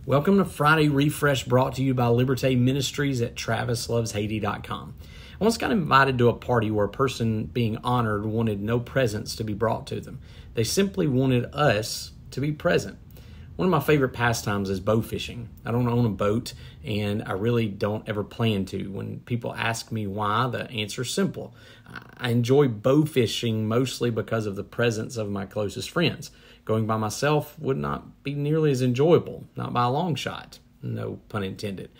Welcome to Friday Refresh, brought to you by Liberté Ministries at TravisLovesHaiti.com. I once got invited to a party where a person being honored wanted no presents to be brought to them. They simply wanted us to be present. One of my favorite pastimes is bow fishing. I don't own a boat, and I really don't ever plan to. When people ask me why, the answer is simple. I enjoy bow fishing mostly because of the presence of my closest friends. Going by myself would not be nearly as enjoyable, not by a long shot, no pun intended.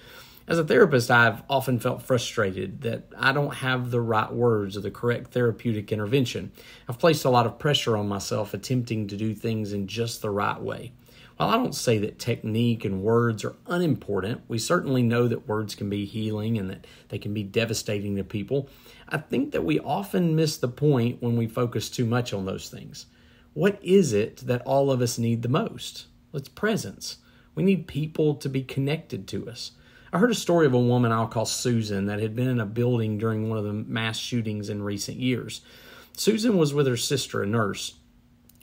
As a therapist, I've often felt frustrated that I don't have the right words or the correct therapeutic intervention. I've placed a lot of pressure on myself attempting to do things in just the right way. While I don't say that technique and words are unimportant, we certainly know that words can be healing and that they can be devastating to people. I think that we often miss the point when we focus too much on those things. What is it that all of us need the most? It's presence. We need people to be connected to us. I heard a story of a woman I'll call Susan that had been in a building during one of the mass shootings in recent years. Susan was with her sister, a nurse,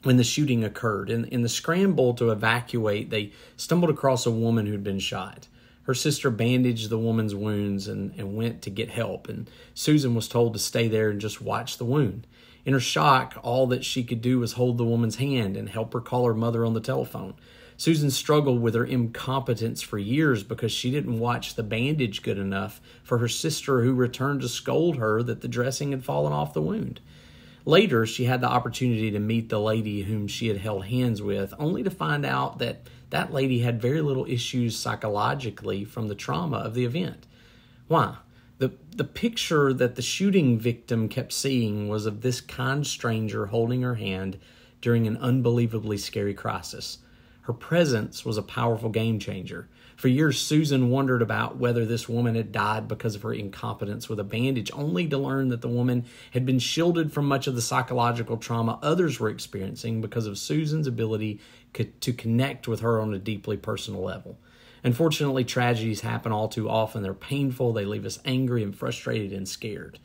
when the shooting occurred. In the scramble to evacuate, they stumbled across a woman who'd been shot. Her sister bandaged the woman's wounds and went to get help, and Susan was told to stay there and just watch the wound. In her shock, all that she could do was hold the woman's hand and help her call her mother on the telephone. Susan struggled with her incompetence for years because she didn't watch the bandage good enough for her sister, who returned to scold her that the dressing had fallen off the wound. Later, she had the opportunity to meet the lady whom she had held hands with, only to find out that that lady had very little issues psychologically from the trauma of the event. Why? The picture that the shooting victim kept seeing was of this kind stranger holding her hand during an unbelievably scary crisis. Her presence was a powerful game changer. For years, Susan wondered about whether this woman had died because of her incompetence with a bandage, only to learn that the woman had been shielded from much of the psychological trauma others were experiencing because of Susan's ability to connect with her on a deeply personal level. Unfortunately, tragedies happen all too often. They're painful. They leave us angry and frustrated and scared.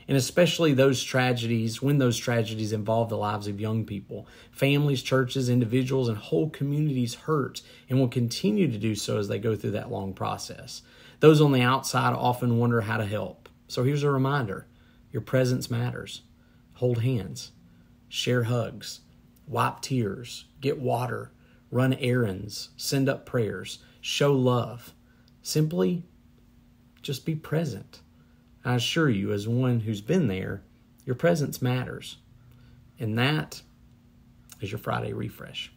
And especially when those tragedies involve the lives of young people. Families, churches, individuals, and whole communities hurt and will continue to do so as they go through that long process. Those on the outside often wonder how to help. So here's a reminder. Your presence matters. Hold hands. Share hugs. Wipe tears. Get water. Run errands. Send up prayers. Show love. Simply just be present. I assure you, as one who's been there, your presence matters. And that is your Friday Refresh.